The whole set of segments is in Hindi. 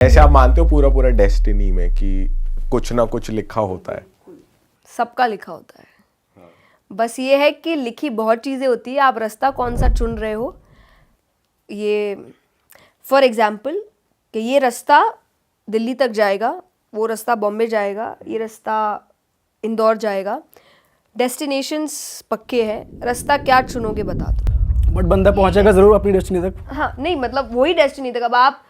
ऐसे आप मानते हो पूरा पूरा डेस्टिनी में कि कुछ ना कुछ लिखा होता है? सबका लिखा होता है, बस ये है कि लिखी बहुत चीज़ें होती है, आप रास्ता कौन सा चुन रहे हो। ये फॉर एग्जाम्पल कि ये रास्ता दिल्ली तक जाएगा, वो रास्ता बॉम्बे जाएगा, ये रास्ता इंदौर जाएगा, डेस्टिनेशंस पक्के हैं, रास्ता क्या चुनोगे बता दो। बट बंदा पहुंचेगा जरूर अपनी डेस्टिनी तक। हाँ नहीं, मतलब वही डेस्टिनी तक। अब आप,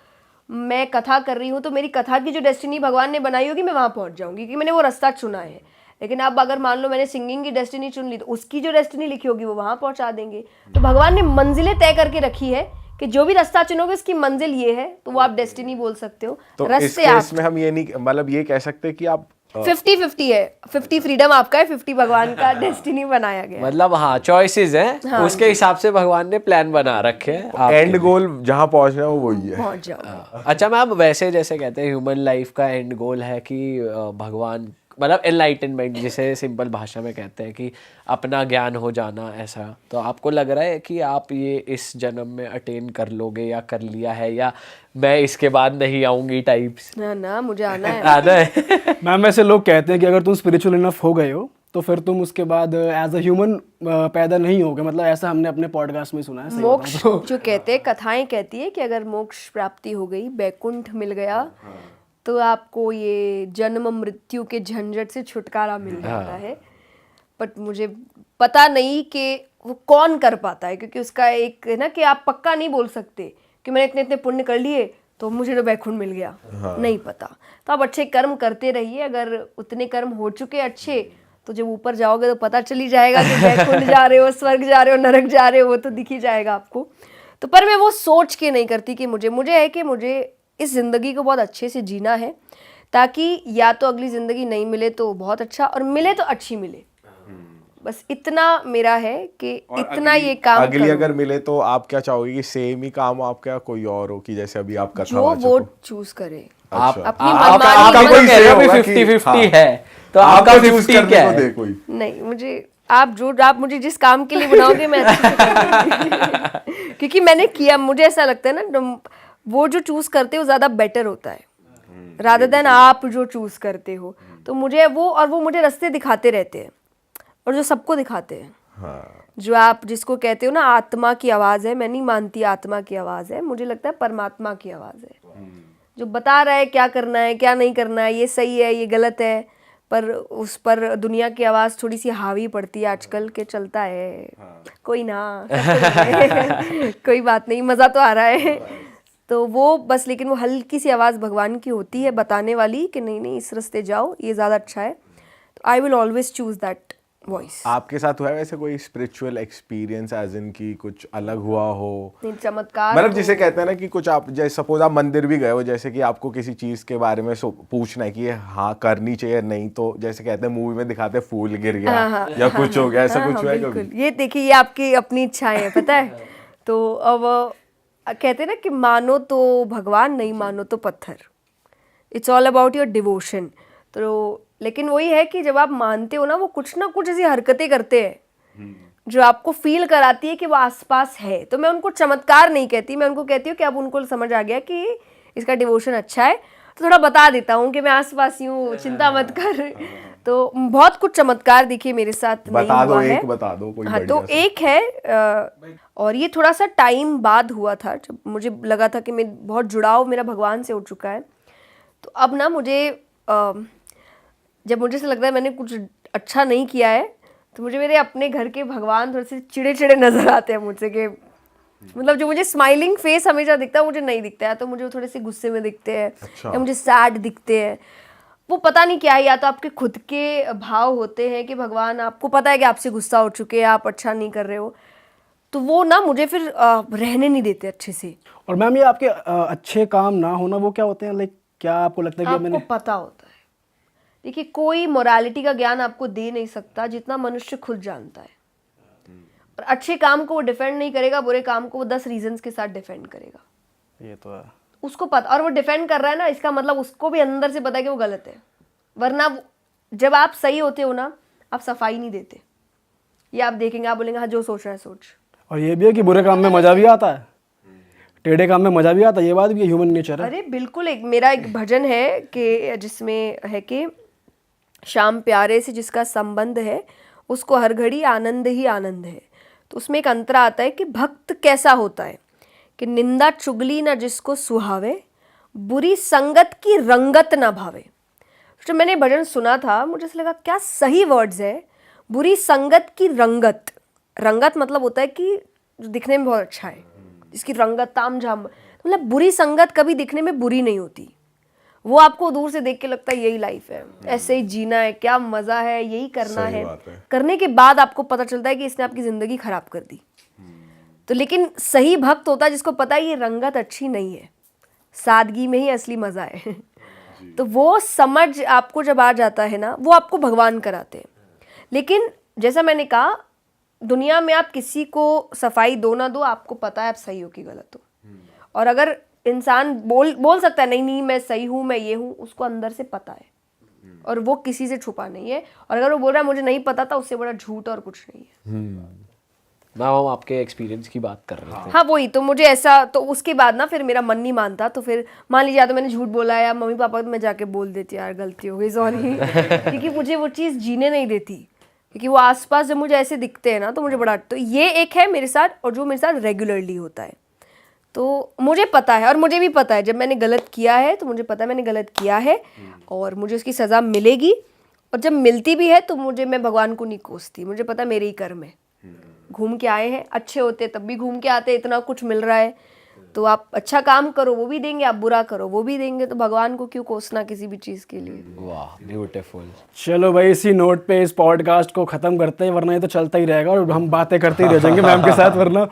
मैं कथा कर रही हूँ तो मेरी कथा की जो डेस्टिनी भगवान ने बनाई होगी मैं वहाँ पहुँच जाऊँगी क्योंकि मैंने वो रास्ता चुना है। लेकिन अब अगर मान लो मैंने सिंगिंग की डेस्टिनी चुन ली तो उसकी जो डेस्टिनी लिखी होगी वो वहाँ पहुँचा देंगे। तो भगवान ने मंजिलें तय करके रखी है कि जो भी रास्ता चुनोगे उसकी मंजिल ये है, तो वो आप डेस्टिनी बोल सकते हो। तो इस रास्ते आप केस में हम ये नहीं, मतलब ये कह सकते कि आप 50-50 है, 50 फ्रीडम आपका है, 50 भगवान का डेस्टिनी बनाया गया है। मतलब हाँ, चॉइसेस हैं, उसके हिसाब से भगवान ने प्लान बना रखे हैं आपके एंड लिए। गोल जहाँ पहुंचना है वो वही है। पहुँच जाओगे। अच्छा मैम, वैसे जैसे कहते हैं ह्यूमन लाइफ का एंड गोल है कि भगवान, मतलब एनलाइटनमेंट, जिसे सिंपल भाषा में कहते हैं कि अपना ज्ञान हो जाना, ऐसा तो आपको लग रहा है कि आप ये इस जन्म में अटेन कर लोगे या कर लिया है, या मैं इसके बाद नहीं आऊंगी टाइप्स? ना ना, मुझे आना है। आना है। मैम ऐसे लोग कहते हैं कि अगर तुम स्पिरिचुअल इनफ हो गए हो तो फिर तुम उसके बाद एज अ ह्यूमन पैदा नहीं होगे, मतलब ऐसा हमने अपने पॉडकास्ट में सुना है। सही मोक्ष बताऊं तो। जो कहते हैं, कथाएं कहती है कि अगर मोक्ष प्राप्ति हो गई, बैकुंठ मिल गया, तो आपको ये जन्म मृत्यु के झंझट से छुटकारा मिल जाता है। बट मुझे पता नहीं कि वो कौन कर पाता है, क्योंकि उसका एक है ना कि आप पक्का नहीं बोल सकते कि मैंने इतने इतने पुण्य कर लिए तो मुझे तो बैकुंठ मिल गया। नहीं पता। तो आप अच्छे कर्म करते रहिए, अगर उतने कर्म हो चुके अच्छे तो जब ऊपर जाओगे तो पता चल ही जाएगा कि बैकुंठ जा रहे हो, स्वर्ग जा रहे हो, नरक जा रहे हो, वो तो दिख ही जाएगा आपको। तो पर मैं वो सोच के नहीं करती कि मुझे है कि मुझे इस ज़िंदगी को बहुत अच्छे से जीना है, ताकि या तो अगली ज़िंदगी नहीं मिले तो बहुत अच्छा, और मिले तो अच्छी मिले। बस इतना मेरा है कि इतना ये काम अगली करूं। अगर मिले तो आप क्या चाहोगे कि सेम ही काम आपका कोई और हो, कि जैसे अभी आप जो कथावाचक वो हो? चूज करे। आप अपनी आपका मनमानी आपका मत कोई करो। कह रहा है होगा कि 50-50 हाँ, है, तो आपका आपको चूज 50 करने क्या को दे है? कोई। नहीं, मुझे आप मुझे जिस काम के लिए बनाओगे मैं अच्छे से करूंगी। क्योंकि मैंने किया, मुझे ऐसा लगता है ना, वो जो चूज करते हो ज्यादा बेटर होता है रादर देन आप जो चूज करते हो। तो मुझे वो मुझे रास्ते दिखाते रहते हैं, और जो सबको दिखाते हैं। जो आप जिसको कहते हो ना आत्मा की आवाज़ है, मैं नहीं मानती आत्मा की आवाज़ है, मुझे लगता है परमात्मा की आवाज़ है जो बता रहा है क्या करना है क्या नहीं करना है, ये सही है ये गलत है। पर उस पर दुनिया की आवाज़ थोड़ी सी हावी पड़ती है आजकल के, चलता है कोई ना, सब तो है। कोई बात नहीं, मज़ा तो आ रहा है। तो वो बस, लेकिन वो हल्की सी आवाज़ भगवान की होती है बताने वाली कि नहीं नहीं इस रास्ते जाओ, ये ज़्यादा अच्छा है। तो I will always choose that voice. आपके साथ हुआ है वैसे कोई स्पिरिचुअल एक्सपीरियंस, एज इन की कुछ अलग हुआ हो? नहीं, चमत्कार मतलब तो- जिसे कहते हैं ना कि कुछ आप, जैसे सपोज आप मंदिर भी गए हो, जैसे कि आपको किसी चीज के बारे में पूछना है कि ये हाँ करनी चाहिए नहीं, तो जैसे कहते हैं मूवी में दिखाते हैं फूल गिर गया या कुछ हो गया, ऐसा कुछ हुआ है कभी? बिल्कुल। ये देखिए, ये आपकी अपनी इच्छाएं हैं, पता है। तो अब कहते हैं ना कि मानो तो भगवान, नहीं मानो तो पत्थर। It's all about your devotion. तो लेकिन वही है कि जब आप मानते हो ना, वो कुछ ना कुछ ऐसी हरकतें करते हैं जो आपको फील कराती है कि वो आसपास है। तो मैं उनको चमत्कार नहीं कहती, मैं उनको कहती हूँ कि अब उनको समझ आ गया कि इसका डिवोशन अच्छा है, तो थोड़ा बता देता हूँ कि मैं आसपास ही हूँ, चिंता मत कर। तो बहुत कुछ चमत्कार देखिए मेरे साथ नहीं बता दो, हुआ है। एक बता दो कोई हाँ, बढ़िया तो सा। एक है, और ये थोड़ा सा टाइम बाद हुआ था, जब मुझे लगा था कि मैं बहुत जुड़ाव मेरा भगवान से हो चुका है। तो अब ना मुझे जब मुझे से लगता है मैंने कुछ अच्छा नहीं किया है, तो मुझे मेरे अपने घर के भगवान थोड़े से चिड़े चिड़े नजर आते हैं मुझसे, कि मतलब जो मुझे स्माइलिंग फेस हमेशा दिखता है मुझे नहीं दिखता है, तो मुझे वो थोड़े से गुस्से में दिखते हैं। अच्छा। या मुझे सैड दिखते हैं। वो पता नहीं क्या है, या तो आपके खुद के भाव होते हैं कि भगवान आपको पता है कि आपसे गुस्सा हो चुके हैं, आप अच्छा नहीं कर रहे हो, तो वो ना मुझे फिर रहने नहीं देते अच्छे से। और मैम ये आपके अच्छे काम ना होना वो क्या होते हैं, लाइक क्या आपको लगता है कि आपको मैंने पता होता है। देखिए, कोई मोरालिटी का ज्ञान आपको दे नहीं सकता जितना मनुष्य खुद जानता है। और अच्छे काम को वो डिफेंड नहीं करेगा, बुरे काम को वो 10 रीजंस के साथ डिफेंड करेगा। ये तो है। उसको पता, और वो डिफेंड कर रहा है ना, इसका मतलब उसको भी अंदर से पता है कि वो गलत है। वरना जब आप सही होते हो ना, आप सफाई नहीं देते। ये आप देखेंगे, आप बोलेंगे हाँ जो सोच रहा है सोच। और ये भी है कि बुरे काम में मजा भी आता है। टेढ़े काम में मजा भी आता है, ये बात भी ह्यूमन नेचर है। अरे बिल्कुल, एक मेरा एक भजन है कि जिसमें है कि श्याम प्यारे से जिसका संबंध है उसको हर घड़ी आनंद ही आनंद है। तो उसमें एक अंतरा आता है कि भक्त कैसा होता है कि निंदा चुगली ना जिसको सुहावे, बुरी संगत की रंगत ना भावे। जब मैंने भजन सुना था मुझे ऐसा लगा क्या सही वर्ड्स है, बुरी संगत की रंगत। रंगत मतलब होता है कि जो दिखने में बहुत अच्छा है, जिसकी रंगत ताम झाम, मतलब बुरी संगत कभी दिखने में बुरी नहीं होती। वो आपको दूर से देख के लगता है यही लाइफ है, ऐसे ही जीना है, क्या मजा है, यही करना है। करने के बाद आपको पता चलता है कि इसने आपकी जिंदगी खराब कर दी। तो लेकिन सही भक्त होता है जिसको पता है ये रंगत अच्छी नहीं है, सादगी में ही असली मजा है। तो वो समझ आपको जब आ जाता है ना, वो आपको भगवान कराते हैं। लेकिन जैसा मैंने कहा, दुनिया में आप किसी को सफाई दो ना दो, आपको पता है आप सही हो कि गलत हो। और अगर इंसान बोल सकता है नहीं नहीं मैं सही हूँ, मैं ये हूँ, उसको अंदर से पता है और वो किसी से छुपा नहीं है। और अगर वो बोल रहा है मुझे नहीं पता था, उससे बड़ा झूठ और कुछ नहीं है। मैम हम आपके एक्सपीरियंस की बात कर रहे थे। हाँ वही तो, मुझे ऐसा तो उसके बाद ना फिर मेरा मन नहीं मानता, तो फिर मान लीजिए या तो मैंने झूठ बोला या मम्मी पापा को मैं जाके बोल देती यार गलती हो गई सॉरी, क्योंकि मुझे वो चीज़ जीने नहीं देती। क्योंकि वो आसपास जब मुझे ऐसे दिखते हैं ना तो मुझे बड़ा, तो ये एक है मेरे साथ, और जो मेरे साथ रेगुलरली होता है। तो मुझे पता है, और मुझे भी पता है जब मैंने गलत किया है तो मुझे पता है मैंने गलत किया है और मुझे उसकी सज़ा मिलेगी। और जब मिलती भी है तो मैं भगवान को नहीं कोसती, मुझे पता है मेरे ही कर्म है। घूम के आए हैं, अच्छे होते तब भी घूम के आते, इतना कुछ मिल रहा है तो आप अच्छा काम करो वो भी देंगे, आप बुरा करो वो भी देंगे। तो भगवान को क्यों कोसना किसी भी चीज़ के लिए। वाह ब्यूटीफुल। चलो भाई, इसी नोट पे इस पॉडकास्ट को ख़त्म करते हैं, वरना ये तो चलता ही रहेगा और हम बातें करते ही रह जाएंगे मैम के साथ वरना।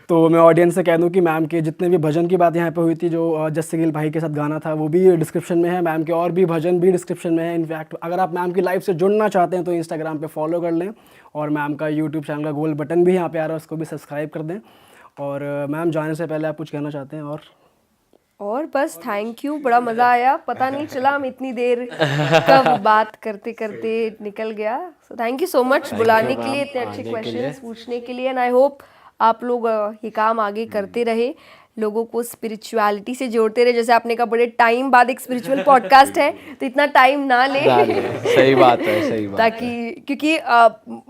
तो मैं ऑडियंस से कह दूं कि मैम के जितने भी भजन की बात यहाँ पे हुई थी, जो जस्सी गिल भाई के साथ गाना था, वो भी डिस्क्रिप्शन में है। मैम के और भी भजन भी डिस्क्रिप्शन में है। इनफैक्ट अगर आप मैम की लाइफ से जुड़ना चाहते हैं तो इंस्टाग्राम पे फॉलो कर लें, और मैम का यूट्यूब चैनल का गोल बटन भी यहाँ पे आ रहा है, उसको भी सब्सक्राइब कर दें। और मैम जाने से पहले आप कुछ कहना चाहते हैं? और बस थैंक यू, बड़ा मज़ा आया, पता नहीं चला हम इतनी देर कब बात करते करते निकल गया। So thank you so much बुलाने के लिए, इतने अच्छे क्वेश्चंस पूछने के लिए। एंड आई होप आप लोग ये काम आगे करते रहे, लोगों को स्पिरिचुअलिटी से जोड़ते रहे। जैसे आपने कहा बड़े टाइम बाद एक स्पिरिचुअल पॉडकास्ट है, तो इतना टाइम ना ले। सही बात है, सही बात। ताकि क्योंकि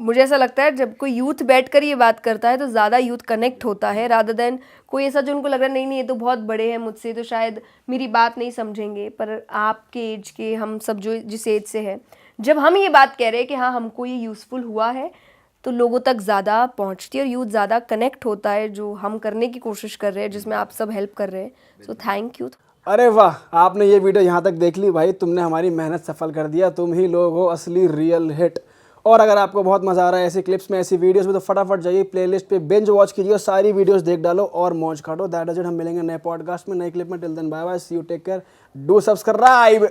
मुझे ऐसा लगता है जब कोई यूथ बैठकर ये बात करता है तो ज़्यादा यूथ कनेक्ट होता है, रादर देन कोई ऐसा जो उनको लग रहा है नहीं नहीं ये तो बहुत बड़े हैं मुझसे, तो शायद मेरी बात नहीं समझेंगे। पर आपके एज के हम सब जो जिस एज से है, जब हम ये बात कह रहे हैं कि हाँ हमको ये यूज़फुल हुआ है, तो लोगों तक ज़्यादा पहुंचती है और यूथ ज़्यादा कनेक्ट होता है, जो हम करने की कोशिश कर रहे हैं, जिसमें आप सब हेल्प कर रहे हैं। So thank you. अरे वाह, आपने ये वीडियो यहाँ तक देख ली भाई, तुमने हमारी मेहनत सफल कर दिया। तुम ही लोग हो असली रियल हिट। और अगर आपको बहुत मज़ा आ रहा है ऐसी क्लिप्स में, ऐसी वीडियोस में, तो फटाफट जाइए प्लेलिस्ट पे बिंज वॉच कीजिए, सारी वीडियोस देख डालो और मौज काटो। That is it. हम मिलेंगे नए पॉडकास्ट में, नए क्लिप में। Till then bye bye, see you, take care, do subscribe.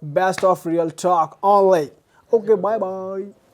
Best of real talk online. Okay bye bye.